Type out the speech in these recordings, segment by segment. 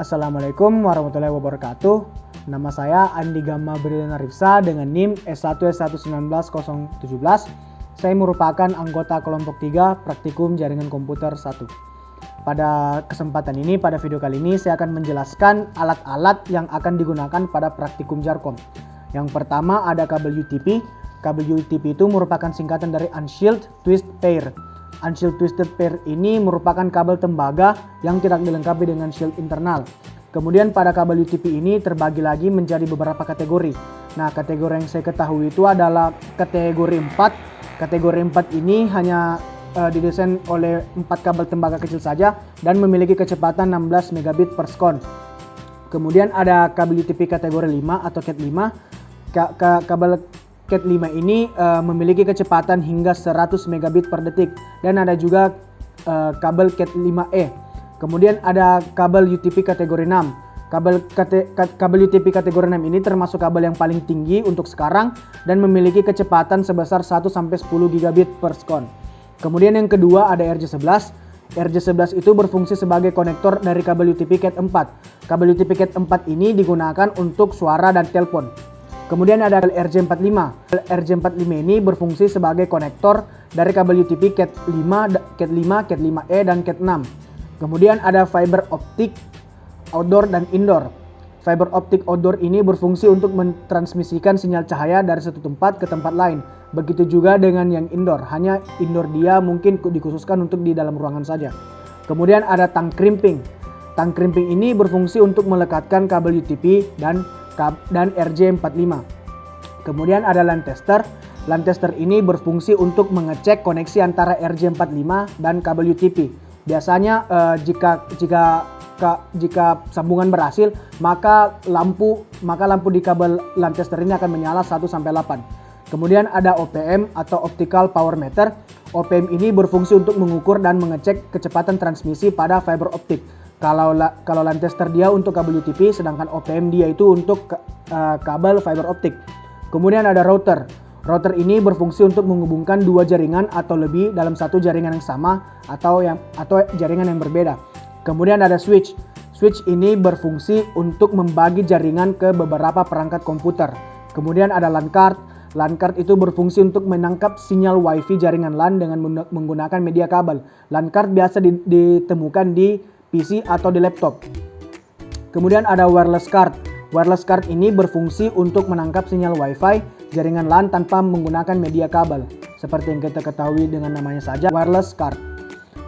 Assalamualaikum warahmatullahi wabarakatuh. Nama saya Andi Gama Brilliana Riksa dengan NIM S1S1190017. Saya merupakan anggota kelompok 3 Praktikum Jaringan Komputer 1. Pada kesempatan ini, pada video kali ini saya akan menjelaskan alat-alat yang akan digunakan pada praktikum Jarkom. Yang pertama ada kabel UTP. Kabel UTP itu merupakan singkatan dari Unshielded Twist Pair. Unshielded Twisted Pair ini merupakan kabel tembaga yang tidak dilengkapi dengan shield internal. Kemudian pada kabel UTP ini terbagi lagi menjadi beberapa kategori. Nah, kategori yang saya ketahui itu adalah kategori 4. Kategori 4 ini hanya didesain oleh 4 kabel tembaga kecil saja dan memiliki kecepatan 16 megabit per second. Kemudian ada kabel UTP kategori 5 atau Cat 5. Kabel Cat 5 ini memiliki kecepatan hingga 100 megabit per detik, dan ada juga kabel Cat 5E. Kemudian ada kabel UTP kategori 6. Kabel UTP kategori 6 ini termasuk kabel yang paling tinggi untuk sekarang dan memiliki kecepatan sebesar 1-10 gigabit per second. Kemudian yang kedua ada RJ11. RJ11 itu berfungsi sebagai konektor dari kabel UTP Cat 4. Kabel UTP Cat 4 ini digunakan untuk suara dan telepon. Kemudian ada RJ45. RJ45 ini berfungsi sebagai konektor dari kabel UTP Cat 5, Cat 5, Cat 5E, dan Cat 6. Kemudian ada fiber optik outdoor dan indoor. Fiber optik outdoor ini berfungsi untuk mentransmisikan sinyal cahaya dari satu tempat ke tempat lain. Begitu juga dengan yang indoor, hanya indoor dia mungkin dikhususkan untuk di dalam ruangan saja. Kemudian ada tang crimping. Tang crimping ini berfungsi untuk melekatkan kabel UTP dan RJ45. Kemudian ada LAN tester. LAN tester ini berfungsi untuk mengecek koneksi antara RJ45 dan kabel UTP. Biasanya jika sambungan berhasil, maka lampu di kabel LAN tester ini akan menyala 1-8. Kemudian ada OPM atau Optical Power Meter. OPM ini berfungsi untuk mengukur dan mengecek kecepatan transmisi pada fiber optik. Kalau LAN tester dia untuk kabel UTP, sedangkan OPM dia itu untuk kabel fiber optik. Kemudian ada router. Router ini berfungsi untuk menghubungkan dua jaringan atau lebih dalam satu jaringan yang sama atau jaringan yang berbeda. Kemudian ada switch. Switch ini berfungsi untuk membagi jaringan ke beberapa perangkat komputer. Kemudian ada LAN card. LAN card itu berfungsi untuk menangkap sinyal WiFi jaringan LAN dengan menggunakan media kabel. LAN card biasa ditemukan di PC atau di laptop. Kemudian ada wireless card. Wireless card ini berfungsi untuk menangkap sinyal WiFi jaringan LAN tanpa menggunakan media kabel. Seperti yang kita ketahui dengan namanya saja, wireless card.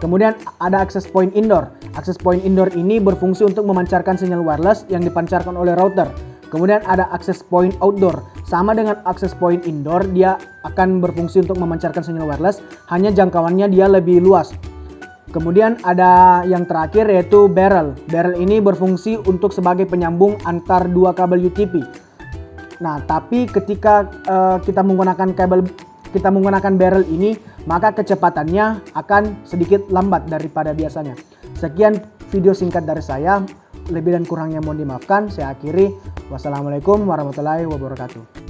Kemudian ada access point indoor. Access point indoor ini berfungsi untuk memancarkan sinyal wireless yang dipancarkan oleh router. Kemudian ada access point outdoor. Sama dengan access point indoor, dia akan berfungsi untuk memancarkan sinyal wireless, hanya jangkauannya dia lebih luas. Kemudian ada yang terakhir yaitu barrel. Barrel ini berfungsi untuk sebagai penyambung antar dua kabel UTP. Nah, tapi ketika kita menggunakan barrel ini, maka kecepatannya akan sedikit lambat daripada biasanya. Sekian video singkat dari saya. Lebih dan kurangnya mohon dimaafkan. Saya akhiri. Wassalamualaikum warahmatullahi wabarakatuh.